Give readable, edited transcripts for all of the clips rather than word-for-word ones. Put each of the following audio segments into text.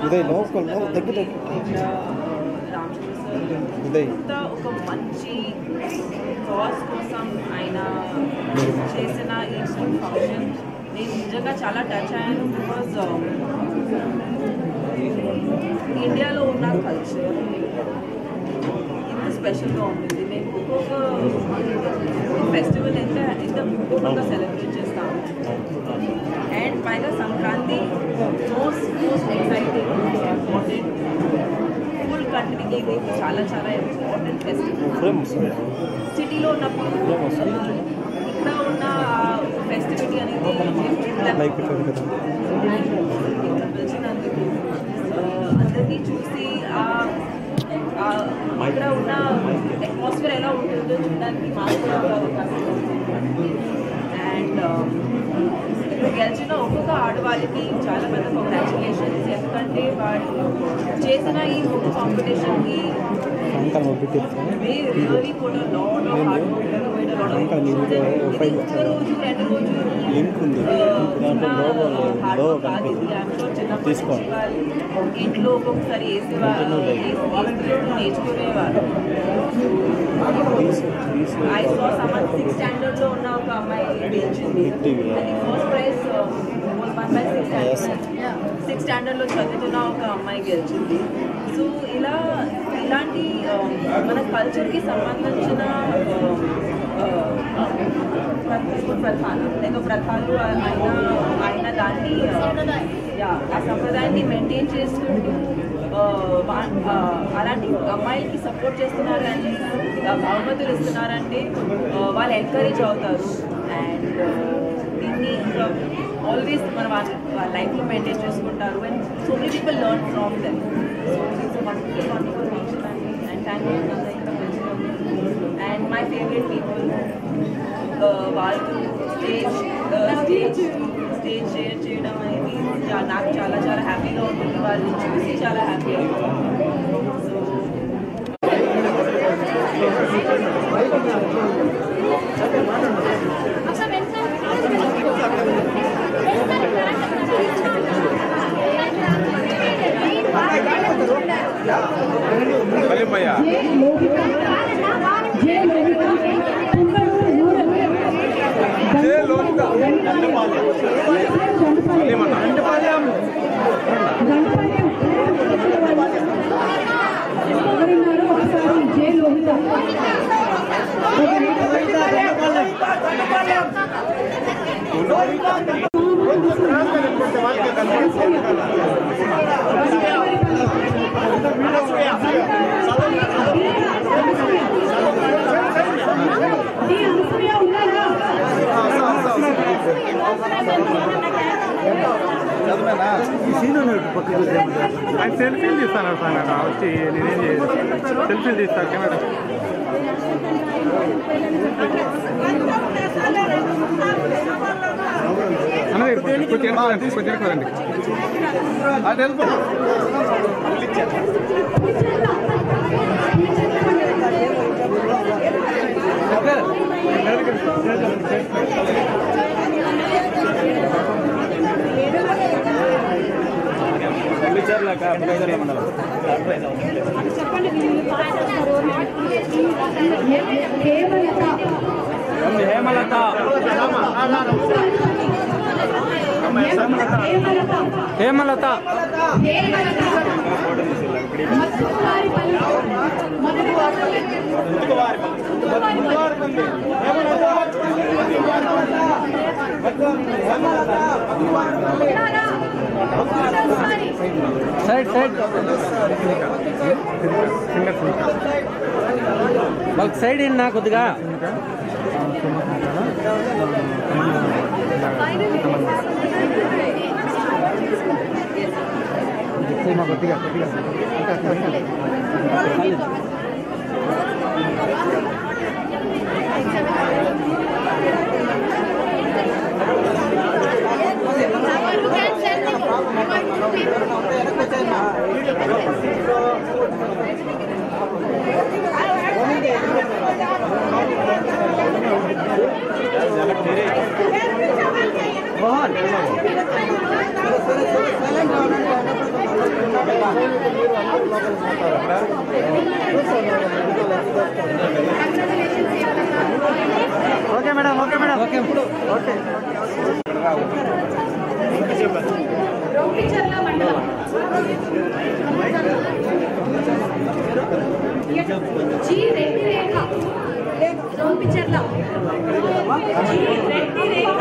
Uday local దగ్గర ఉదయ్ ఒక మంచి కాజ్ కోసం ఆయన చేసిన ఈ ఫంక్షన్ నేను నిజంగా చాలా టచ్ అయ్యాను. బికాజ్ ఇండియాలో ఉన్న కల్చర్ ఇంత స్పెషల్గా ఉంటుంది. మేము ఒక్కొక్క ఫెస్టివల్ ఎంత బ్యూటిఫుల్గా సెలబ్రేట్ చేస్తాము. అండ్ పైగా Sankranti most exciting important full కంట్రీకి ఇది చాలా చాలా ఇంపార్టెంట్ ఫెస్టివల్. సిటీలో ఉన్నప్పుడు ఇక్కడ ఉన్న ఫెస్టివిటీ అనేది పిలిచినందుకు అందరినీ చూసి ఇక్కడ ఉన్న అట్మాస్ఫియర్ ఎలా ఉంటుందో చూడడానికి మాకు కూడా అవకాశం. అండ్ ఇప్పుడు గెలిచిన ఒక్కొక్క ఆడవాళ్ళకి చాలా పెద్ద కంగ్రాచులేషన్స్. ఎందుకంటే వాళ్ళు చేసిన ఈ ఫుడ్ కాంపిటీషన్కి రియలీ కూడా లాట్ ఆఫ్ హార్డ్ వర్క్, ఒక్క రోజు 2 రోజులు ఇంట్లో ఒక్కొక్కసారి వేసేవాళ్ళు, నేర్చుకునేవారు. ఐ సా సమ్మన్ 6th స్టాండర్డ్లో ఉన్న ఒక అమ్మాయి గెలిచింది. ఫస్ట్ ప్రైజ్ సిక్స్త్ స్టాండర్డ్లో చదువుతున్న ఒక అమ్మాయి గెలిచింది. సో ఇలాంటి మన కల్చర్కి సంబంధించిన ప్రథాలు ఆయన దాన్ని ఆ సంప్రదాయాన్ని మెయింటైన్ చేసుకుంటూ అలాంటి అమ్మాయికి సపోర్ట్ చేస్తున్నారంటే, బహుమతులు ఇస్తున్నారంటే వాళ్ళు ఎంకరేజ్ అవుతారు. అండ్ దీన్ని ఆల్వేస్ మన వాళ్ళ లైఫ్లో మెయింటైన్ చేసుకుంటారు. And so many people learn from them. So it's wonderful function అండి. అండ్ థ్యాంక్ యూ ఇక్కడ అండ్ మై ఫేవరెట్ పీపుల్ వాళ్ళతో స్టేజ్ షేర్ చేయడం అనేది నాకు చాలా చాలా హ్యాపీగా ఉంటుంది. వాళ్ళు చూసి చాలా హ్యాపీ అవుతుంది. ఆయన సెల్ఫీలు తీస్తాను సార్ వచ్చి నేనేం చేయలేదు. సెల్ఫీలు తీస్తాను కెమెరా. అన్నది కొంచెం వెనకదండి. అది వెళ్ళిపో. హేమలత హేమలత సైడ్ సైడ్ వాళ్ళకి సైడ్ ఏంటి నా కొద్దిగా కొద్దిగా बहुत okay madam okay madam okay okay Ropicherla మండలం G Reddy Rekha Ropicherla G Reddy Rekha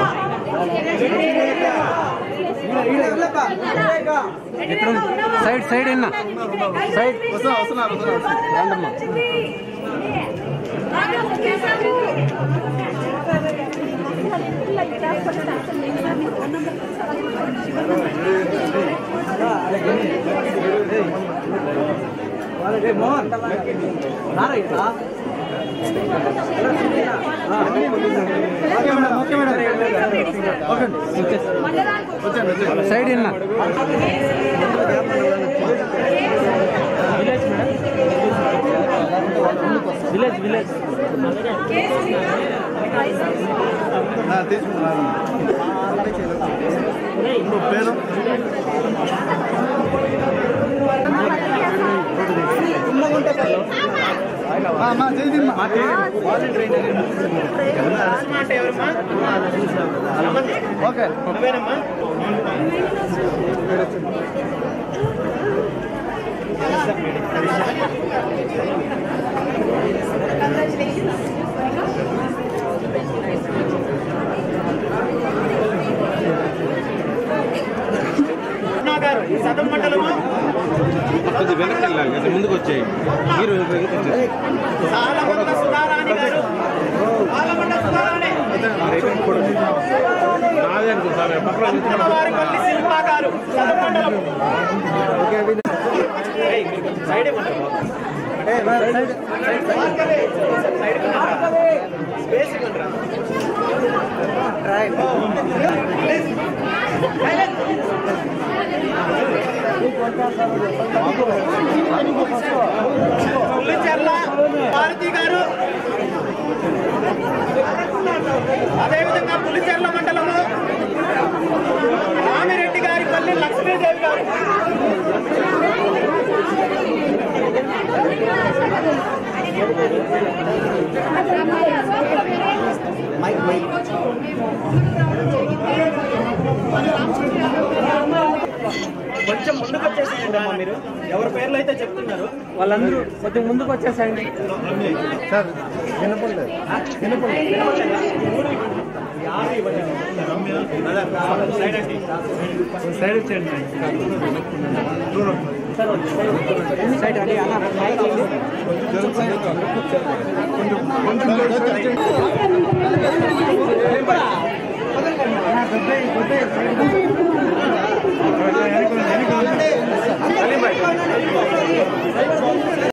side side ఎన్న సైడ్ రండమ్మా మోహన్ సైడ్ ఎన్న విలేజ్ విలేజ్ తీసుకున్నాను పేరు ఓకే సదం మండలము కొద్ది వెనక్కి వెళ్ళాలి ముందుకు వచ్చాయి మీరు సాలమండ సుధారాణి గారు సాలమండ సుధారాణి వారి పల్లి శిల్ప గారు సదం మండలము సైడ్ పులిచెర్ల భారతి గారు అదేవిధంగా పులిచెర్ల మండలము రామిరెడ్డి గారి పల్లి లక్ష్మీదేవి గారు కొంచెం ముందుకు వచ్చేసేయండి అమ్మా మీరు ఎవరి పేర్లు అయితే చెప్తున్నారు వాళ్ళందరూ కొద్దిగా ముందుకు వచ్చేసండి సార్ వినపడలేదు సైడ్ వచ్చేయండి సైడ్ అడి కొంచెం